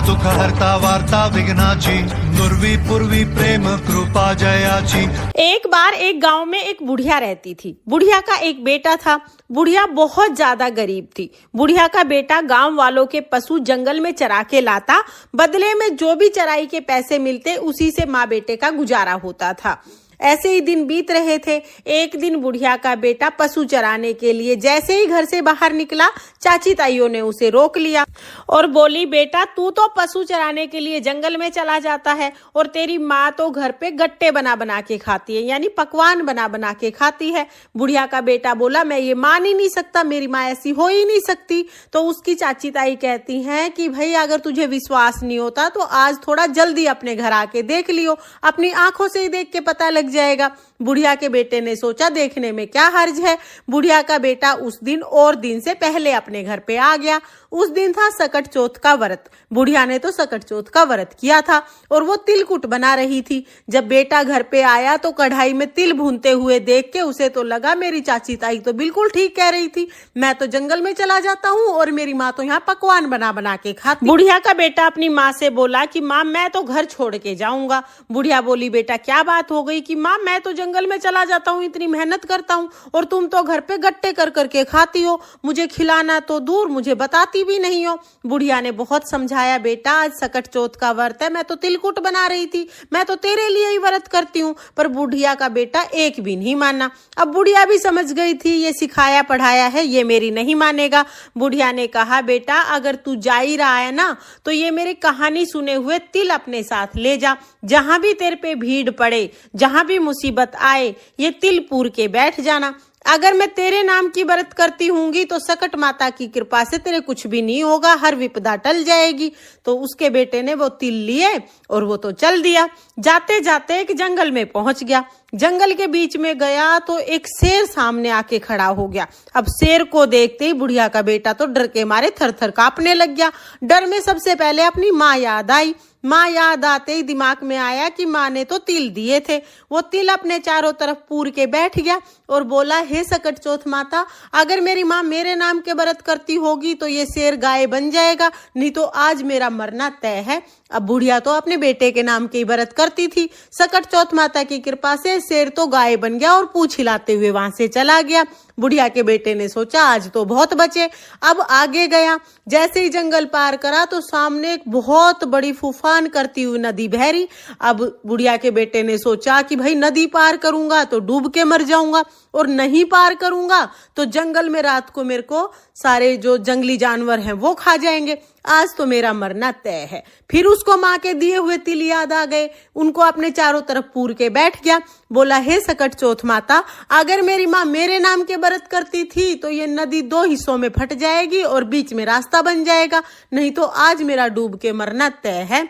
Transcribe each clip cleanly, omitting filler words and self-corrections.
दुःख हरता वार्ता विघ्नाची नुरवी पूर्वी प्रेम कृपा जयाची। एक बार एक गांव में एक बुढ़िया रहती थी। बुढ़िया का एक बेटा था। बुढ़िया बहुत ज्यादा गरीब थी। बुढ़िया का बेटा गांव वालों के पशु जंगल में चरा के लाता, बदले में जो भी चराई के पैसे मिलते उसी से माँ बेटे का गुजारा होता था। ऐसे ही दिन बीत रहे थे। एक दिन बुढ़िया का बेटा पशु चराने के लिए जैसे ही घर से बाहर निकला, चाची ताइयों ने उसे रोक लिया और बोली, बेटा तू तो पशु चराने के लिए जंगल में चला जाता है और तेरी माँ तो घर पे गट्टे बना बना के खाती है, यानी पकवान बना बना के खाती है। बुढ़िया का बेटा बोला, मैं ये मान ही नहीं सकता, मेरी माँ ऐसी हो ही नहीं सकती। तो उसकी चाची ताई कहती हैं कि भाई अगर तुझे विश्वास नहीं होता तो आज थोड़ा जल्दी अपने घर आके देख लियो, अपनी आंखों से ही देख के पता लग जाएगा। बुढ़िया के बेटे ने सोचा देखने में क्या हर्ज है। बुढ़िया का बेटा उस दिन और दिन से पहले अपने घर पे आ गया। उस दिन था सकट चौथ का व्रत। बुढ़िया ने तो सकट चौथ का व्रत किया था और वो तिलकुट बना रही थी। जब बेटा घर पे आया तो कढ़ाई में तिल भूनते हुए देख के उसे तो लगा मेरी चाची ताई तो बिल्कुल ठीक कह रही थी, मैं तो जंगल में चला जाता हूँ और मेरी माँ तो यहाँ पकवान बना बना के खाती। बुढ़िया का बेटा अपनी माँ से बोला कि माँ मैं तो घर छोड़ के जाऊंगा। बुढ़िया बोली, बेटा क्या बात हो गई कि माँ मैं तो जंगल में चला जाता हूँ, इतनी मेहनत करता हूँ और तुम तो घर पे गट्टे कर करके खाती हो, मुझे खिलाना तो दूर मुझे बताती भी नहीं हो। बुढ़िया ने बहुत समझाया, बेटा आज सकट चौथ का व्रत है, मैं तो तिलकुट बना रही थी, मैं तो तेरे लिए ही व्रत करती हूँ। पर बुढ़िया का बेटा एक भी नहीं माना। अब बुढ़िया भी समझ गई थी ये सिखाया पढ़ाया है, ये मेरी नहीं मानेगा। बुढ़िया ने कहा, बेटा अगर तू जा ही रहा है ना तो ये मेरी कहानी सुने हुए तिल अपने साथ ले जा, जहां भी तेरे पे भीड़ पड़े, जहां भी मुसीबत आए, ये तिल पूर के बैठ जाना। अगर मैं तेरे नाम की व्रत करती हूंगी तो सकट माता की कृपा से तेरे कुछ भी नहीं होगा, हर विपदा टल जाएगी। तो उसके बेटे ने वो तिल लिए और वो तो चल दिया। जाते जाते एक जंगल में पहुंच गया। जंगल के बीच में गया तो एक शेर सामने आके खड़ा हो गया। अब शेर को देखते ही बुढ़िया का बेटा तो डर के मारे थर थर कांपने लग गया। डर में सबसे पहले अपनी माँ याद आई। माँ याद आते ही दिमाग में आया कि माँ ने तो तिल दिए थे। वो तिल अपने चारों तरफ पूर के बैठ गया और बोला, हे सकट चौथ माता, अगर मेरी माँ मेरे नाम के व्रत करती होगी तो ये शेर गाय बन जाएगा, नहीं तो आज मेरा मरना तय है। अब बुढ़िया तो अपने बेटे के नाम की व्रत करती थी। सकट चौथ माता की कृपा से शेर तो गाय बन गया और पूंछ हिलाते हुए वहां से चला गया। बुढ़िया के बेटे ने सोचा आज तो बहुत बचे। अब आगे गया। जैसे ही जंगल पार करा तो सामने एक बहुत बड़ी फूफान करती हुई नदी बह रही। अब बुढ़िया के बेटे ने सोचा कि भाई नदी पार करूंगा तो डूब के मर जाऊंगा और नहीं पार करूंगा तो जंगल में रात को मेरे को सारे जो जंगली जानवर हैं वो खा जाएंगे, आज तो मेरा मरना तय है। फिर उसको माँ के दिए हुए तिल याद आ गए, उनको अपने चारों तरफ पूर के बैठ गया। बोला, हे सकट चौथ माता, अगर मेरी माँ मेरे नाम के व्रत करती थी तो ये नदी दो हिस्सों में फट जाएगी और बीच में रास्ता बन जाएगा, नहीं तो आज मेरा डूब के मरना तय है।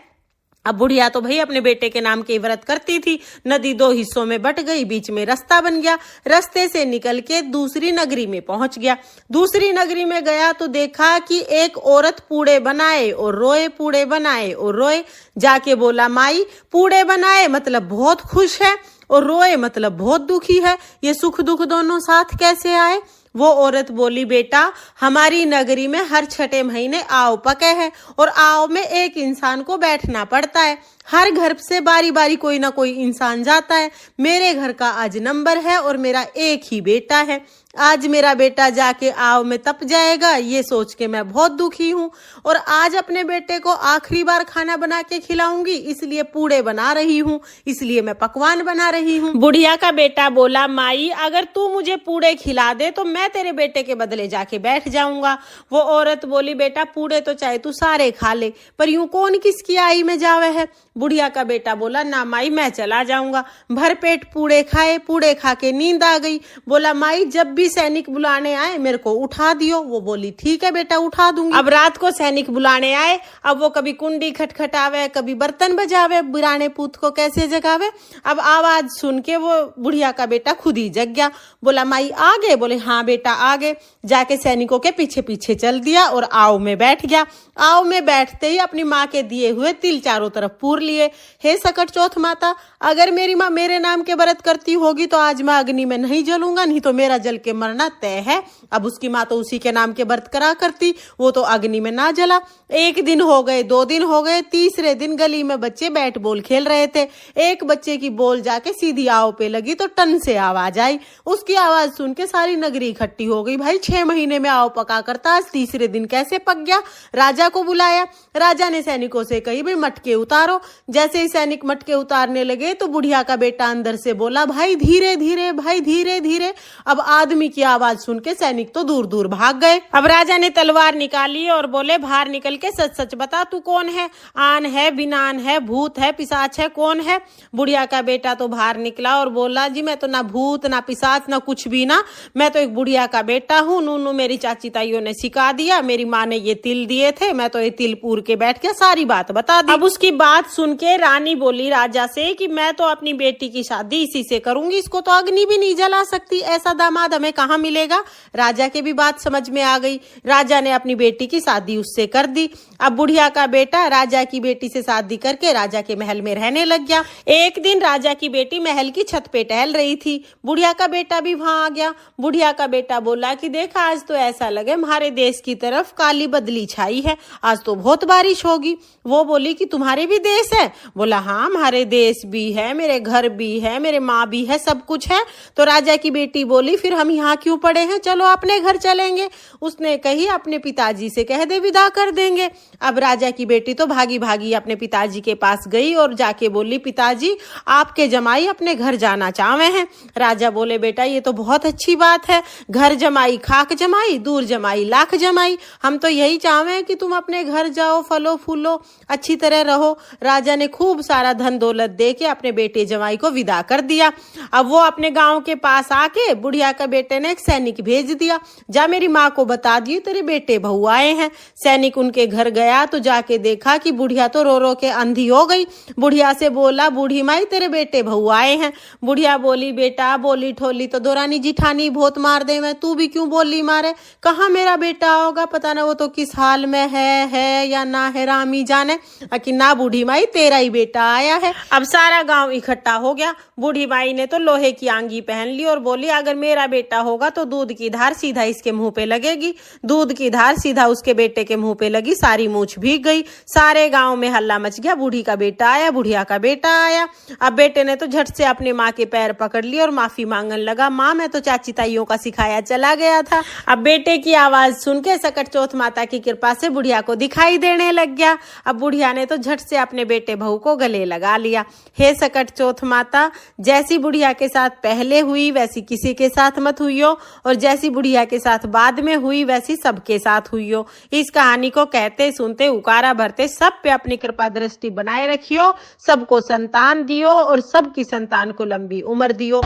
अब बुढ़िया तो भाई अपने बेटे के नाम के व्रत करती थी। नदी दो हिस्सों में बट गई, बीच में रास्ता बन गया। रास्ते से निकल के दूसरी नगरी में पहुंच गया। दूसरी नगरी में गया तो देखा कि एक औरत पूड़े बनाए और रोए, पूड़े बनाए और रोए। जाके बोला, माई पूड़े बनाए मतलब बहुत खुश है और रोए मतलब बहुत दुखी है, ये सुख दुख दोनों साथ कैसे आए? वो औरत बोली, बेटा हमारी नगरी में हर छठे महीने आव पके है और आव में एक इंसान को बैठना पड़ता है। हर घर से बारी बारी कोई ना कोई इंसान जाता है। मेरे घर का आज नंबर है और मेरा एक ही बेटा है। आज मेरा बेटा जाके आव में तप जाएगा, ये सोच के मैं बहुत दुखी हूँ और आज अपने बेटे को आखिरी बार खाना बना के खिलाऊंगी, इसलिए पूड़े बना रही हूँ, इसलिए मैं पकवान बना रही हूँ। बुढ़िया का बेटा बोला, माई अगर तू मुझे पूड़े खिला दे तो मैं तेरे बेटे के बदले जाके बैठ जाऊंगा। वो औरत बोली, बेटा पूड़े तो चाहे तू सारे खा ले, पर यूं कौन किसकी आई में जावे है। बुढ़िया का बेटा बोला, ना माई मैं चला जाऊंगा। भर पेट पूड़े खाए, पूड़े खा के नींद आ गई। बोला, माई जब भी सैनिक बुलाने आए मेरे को उठा दियो। वो बोली, ठीक है बेटा उठा दूंगी। अब रात को सैनिक बुलाने आए। अब वो कभी कुंडी खटखटावे, कभी बर्तन बजावे, बुराने पूत को कैसे जगावे। अब आवाज सुन के वो बुढ़िया का बेटा खुद ही जग गया। बोला, माई आ गए? बोले, हाँ बेटा आ गए। जाके सैनिकों के पीछे पीछे चल दिया और आव में बैठ गया। आव में बैठते ही अपनी माँ के दिए हुए तिल चारों तरफ पूर लिए, हे सकट चौथ माता, अगर मेरी माँ मेरे नाम के व्रत करती होगी तो आज मैं अग्नि में नहीं जलूंगा, नहीं तो मेरा जल के मरना तय है। अब उसकी माँ तो उसी के नाम के व्रत करा करती, वो तो अग्नि में ना जला। 1 दिन हो गए, 2 दिन हो गए, तीसरे दिन गली में बच्चे बैट बॉल खेल रहे थे। एक बच्चे की बॉल जाके सीधी आव पे लगी तो टन से आवाज आई। उसकी आवाज सुन के सारी नगरी इकट्ठी हो गई। भाई 6 महीने में आव पका करता, आज तीसरे दिन कैसे पक गया? राजा को बुलाया। राजा ने सैनिकों से कही, भाई मटके उतारो। जैसे ही सैनिक मटके उतारने लगे तो बुढ़िया का बेटा अंदर से बोला, भाई धीरे धीरे, भाई धीरे धीरे। अब आदमी की आवाज सुन के सैनिक तो दूर दूर भाग गए। अब राजा ने तलवार निकाली और बोले, बाहर निकल के सच सच बता, तू कौन है? आन है, बिनान है, भूत है, पिशाच है, कौन है? बुढ़िया का बेटा तो बाहर निकला और बोला, जी मैं तो ना भूत ना पिशाच ना कुछ भी ना, मैं तो एक बुढ़िया का बेटा हूँ। नूनू मेरी चाची ताइयों ने सिखा दिया, मेरी माँ ने ये तिल दिए थे, मैं तो ये तिल पूर के बैठ के सारी बात बता दी। अब उसकी बात सुन के रानी बोली राजा से कि मैं तो अपनी बेटी की शादी इसी से करूंगी, इसको तो अग्नि भी नहीं जला सकती, ऐसा दामाद हमें कहाँ मिलेगा। राजा के भी बात समझ में आ गई। राजा ने अपनी बेटी की शादी उससे कर दी। अब बुढ़िया का बेटा राजा की बेटी से शादी करके राजा के महल में रहने लग गया। एक दिन राजा की बेटी महल की छत पे टहल रही थी, बुढ़िया का बेटा भी वहां आ गया। बुढ़िया का बेटा बोला कि देख, आज तो ऐसा लगे हमारे देश की तरफ काली बदली छाई है, आज तो बहुत बारिश होगी। वो बोली कि तुम्हारे भी देश है? बोला हाँ, हमारे देश भी है, मेरे घर भी है, मेरे माँ भी है, सब कुछ है। तो राजा की बेटी बोली, फिर हम यहाँ क्यों पड़े हैं, चलो अपने घर चलेंगे। उसने कही, अपने पिताजी से कह दे विदा कर देंगे। अब राजा की बेटी तो भागी भागी अपने पिताजी के पास गई और जाके बोली, पिताजी आपके जमाई अपने घर जाना चाहते हैं। राजा बोले, बेटा ये तो बहुत अच्छी बात है, घर जमाई खाक जमाई, दूर जमाई लाख जमाई, हम तो यही चाहते हैं कि तुम अपने घर जाओ, फलो फूलो, अच्छी तरह रहो। राजा ने खूब सारा धन दौलत दे के अपने बेटे जमाई को विदा कर दिया। अब वो अपने गांव के पास आके बुढ़िया का बेटे ने एक सैनिक भेज दिया, जा मेरी माँ को बता दियो तेरे बेटे बहू आए हैं। सैनिक उनके घर गया तो जाके देखा कि बुढ़िया तो रो रो के अंधी हो गई। बुढ़िया से बोला, बूढ़ी माई तेरे बेटे बहू आए हैं। बुढ़िया बोली, बेटा बोली ठोली तो दोरानी जिठानी बहुत मार दे, मैं तू भी क्यों बोली मारे, कहाँ मेरा बेटा होगा, पता ना वो तो किस हाल में है या ना है, रामी जाने। कि ना बूढ़ी माई, तेरा ही बेटा आया है। अब सारा गांव इकट्ठा हो गया। बूढ़ी माई ने तो लोहे की आंगी पहन ली और बोली, अगर मेरा बेटा होगा तो दूध की धार सीधा इसके मुंह पे लगेगी। दूध की धार सीधा उसके बेटे के मुंह पे लगी, सारी मूछ भीग गई। सारे गांव में हल्ला मच गया, बूढ़ी का बेटा आया, बुढ़िया का बेटा आया। अब बेटे ने तो झट से अपने माँ के पैर पकड़ लिए और माफी मांगने लगा, माँ मैं तो चाची ताइयों का सिखाया चला गया था। अब बेटे की आवाज सुन के सकट चौथ माता की कृपा से बुढ़िया को दिखाई देने लग गया। अब बुढ़िया ने तो झट से अपने बेटे बहू को गले लगा लिया। हे सकट चौथ माता, जैसी बुढ़िया के साथ पहले हुई वैसी किसी के साथ मत हुई हो, और जैसी बुढ़िया के साथ बाद में हुई वैसी सबके साथ हुई हो। इस कहानी को कहते सुनते उकारा भरते सब पे अपनी कृपा दृष्टि बनाए रखियो, सबको संतान दियो और सबकी संतान को लंबी उम्र दियो।